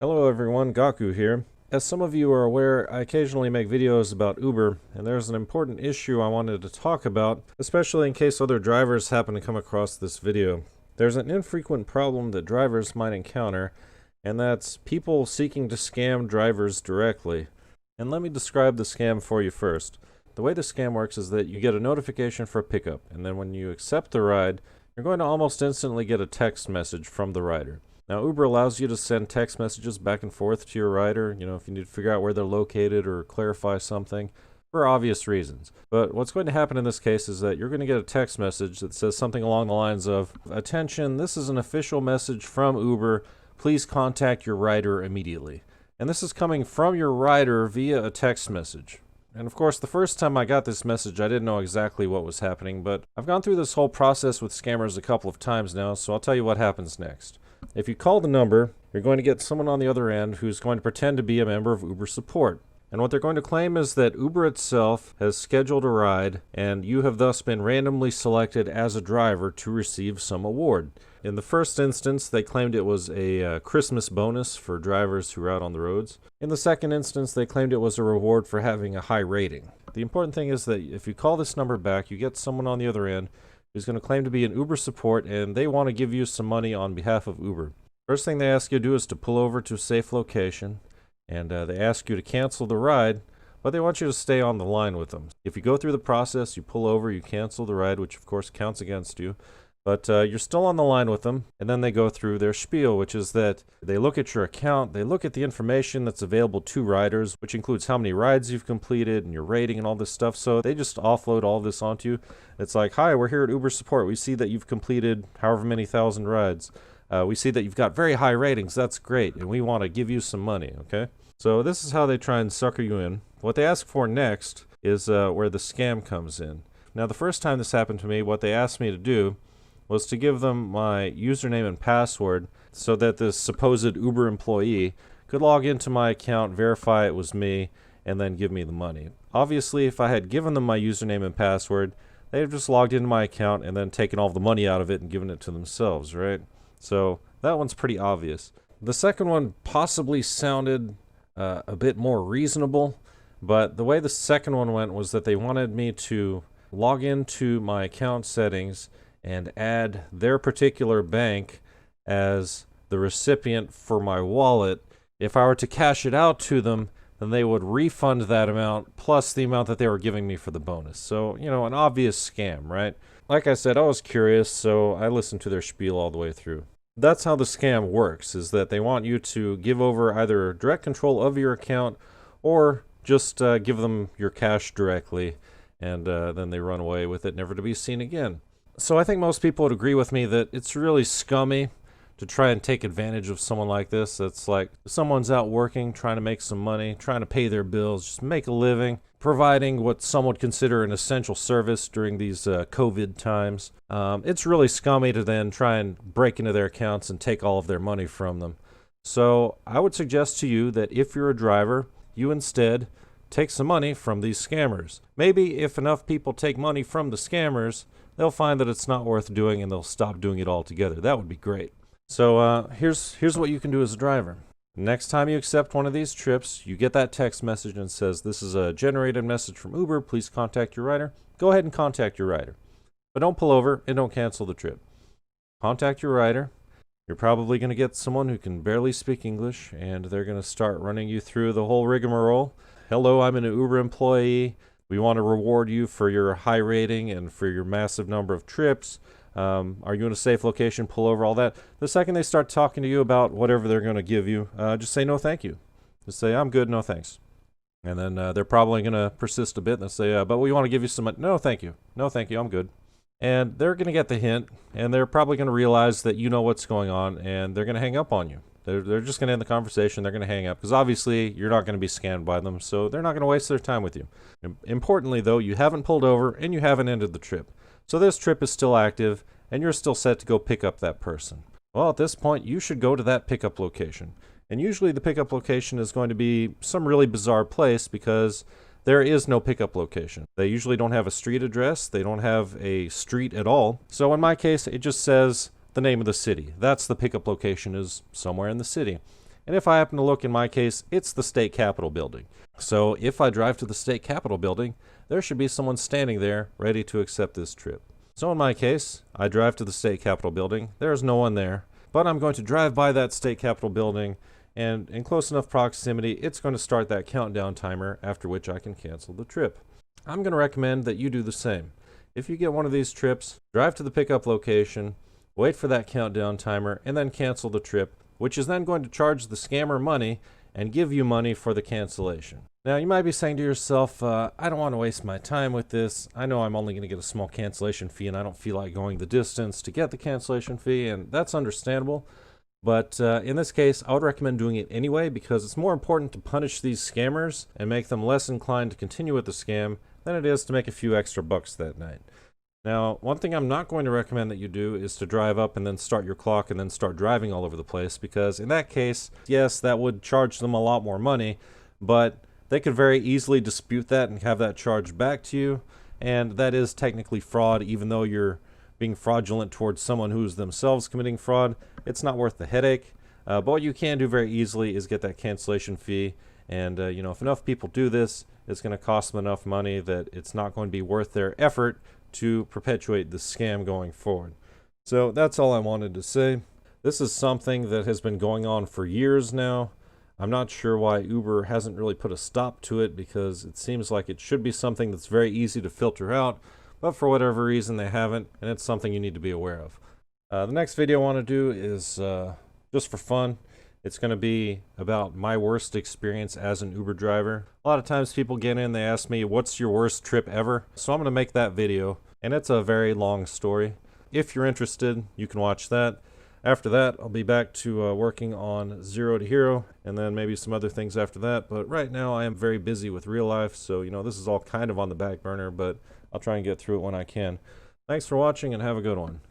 Hello everyone, Gaku here. As some of you are aware, I occasionally make videos about Uber, and there's an important issue I wanted to talk about, especially in case other drivers happen to come across this video. There's an infrequent problem that drivers might encounter, and that's people seeking to scam drivers directly. And let me describe the scam for you first. The way the scam works is that you get a notification for a pickup, and then when you accept the ride, you're going to almost instantly get a text message from the rider. Now, Uber allows you to send text messages back and forth to your rider, if you need to figure out where they're located or clarify something, for obvious reasons. But what's going to happen in this case is that you're going to get a text message that says something along the lines of, "Attention, this is an official message from Uber. Please contact your rider immediately." And this is coming from your rider via a text message. And of course, the first time I got this message, I didn't know exactly what was happening, but I've gone through this whole process with scammers a couple of times now, so I'll tell you what happens next. If you call the number, you're going to get someone on the other end who's going to pretend to be a member of Uber support. And what they're going to claim is that Uber itself has scheduled a ride, and you have thus been randomly selected as a driver to receive some award. In the first instance, they claimed it was a Christmas bonus for drivers who are out on the roads. In the second instance, they claimed it was a reward for having a high rating. The important thing is that if you call this number back, you get someone on the other end who's going to claim to be an Uber support, and they want to give you some money on behalf of Uber. First thing they ask you to do is to pull over to a safe location, and they ask you to cancel the ride, but they want you to stay on the line with them. If you go through the process, you pull over, you cancel the ride, which of course counts against you, but you're still on the line with them, and then they go through their spiel, which is that they look at your account, they look at the information that's available to riders, which includes how many rides you've completed and your rating and all this stuff, so they just offload all this onto you. It's like, "Hi, we're here at Uber Support. We see that you've completed however many thousand rides. We see that you've got very high ratings. That's great, and we want to give you some money," okay? So this is how they try and sucker you in. What they ask for next is where the scam comes in. Now, the first time this happened to me, what they asked me to do was to give them my username and password so that this supposed Uber employee could log into my account, verify it was me, and then give me the money. Obviously, if I had given them my username and password, they'd have just logged into my account and then taken all the money out of it and given it to themselves, right? So that one's pretty obvious. The second one possibly sounded a bit more reasonable, but the way the second one went was that they wanted me to log into my account settings and add their particular bank as the recipient for my wallet. If I were to cash it out to them, then they would refund that amount plus the amount that they were giving me for the bonus. So, an obvious scam, right? Like I said, I was curious, so I listened to their spiel all the way through. That's how the scam works, is that they want you to give over either direct control of your account or just give them your cash directly, and then they run away with it, never to be seen again. So I think most people would agree with me that it's really scummy to try and take advantage of someone like this. It's like someone's out working, trying to make some money, trying to pay their bills, just make a living, providing what some would consider an essential service during these COVID times. It's really scummy to then try and break into their accounts and take all of their money from them. So I would suggest to you that if you're a driver, you instead take some money from these scammers. Maybe if enough people take money from the scammers, they'll find that it's not worth doing and they'll stop doing it altogether. That would be great. So here's what you can do as a driver. Next time you accept one of these trips, you get that text message and says, "This is a generated message from Uber. Please contact your rider." Go ahead and contact your rider. But don't pull over and don't cancel the trip. Contact your rider. You're probably going to get someone who can barely speak English, and they're going to start running you through the whole rigmarole. "Hello, I'm an Uber employee. We want to reward you for your high rating and for your massive number of trips. Are you in a safe location? Pull over," all that. The second they start talking to you about whatever they're going to give you, just say, "No, thank you." Just say, "I'm good, no thanks." And then they're probably going to persist a bit and they'll say, "But we want to give you some money." "No, thank you. No, thank you. I'm good." And they're going to get the hint, and they're probably going to realize that you know what's going on, and they're going to hang up on you. They're just going to end the conversation. They're going to hang up because obviously you're not going to be scammed by them, so they're not going to waste their time with you. Importantly, though, you haven't pulled over and you haven't ended the trip. So this trip is still active, and you're still set to go pick up that person. Well, at this point, you should go to that pickup location. And usually the pickup location is going to be some really bizarre place because there is no pickup location. They usually don't have a street address. They don't have a street at all. So in my case, it just says the name of the city. That's the pickup location, is somewhere in the city. And if I happen to look, in my case, it's the state capitol building. So if I drive to the state capitol building, there should be someone standing there ready to accept this trip. So in my case, I drive to the state capitol building. There's no one there, but I'm going to drive by that state capitol building, and in close enough proximity, it's going to start that countdown timer, after which I can cancel the trip. I'm going to recommend that you do the same. If you get one of these trips, drive to the pickup location, wait for that countdown timer, and then cancel the trip, which is then going to charge the scammer money and give you money for the cancellation. Now, you might be saying to yourself, I don't want to waste my time with this. I know I'm only going to get a small cancellation fee, and I don't feel like going the distance to get the cancellation fee, and that's understandable. But in this case, I would recommend doing it anyway, because it's more important to punish these scammers and make them less inclined to continue with the scam than it is to make a few extra bucks that night. Now, one thing I'm not going to recommend that you do is to drive up and then start your clock and then start driving all over the place, because in that case, yes, that would charge them a lot more money, but they could very easily dispute that and have that charged back to you, and that is technically fraud. Even though you're being fraudulent towards someone who's themselves committing fraud, it's not worth the headache. But what you can do very easily is get that cancellation fee, and if enough people do this, it's going to cost them enough money that it's not going to be worth their effort to perpetuate the scam going forward. So that's all I wanted to say. This is something that has been going on for years now. I'm not sure why Uber hasn't really put a stop to it, because it seems like it should be something that's very easy to filter out, but for whatever reason they haven't, and it's something you need to be aware of. The next video I want to do is just for fun. It's going to be about my worst experience as an Uber driver. A lot of times people get in, they ask me, what's your worst trip ever? So I'm going to make that video, and it's a very long story. If you're interested, you can watch that. After that, I'll be back to working on Zero to Hero, and then maybe some other things after that. But right now, I am very busy with real life, so this is all kind of on the back burner, but I'll try and get through it when I can. Thanks for watching, and have a good one.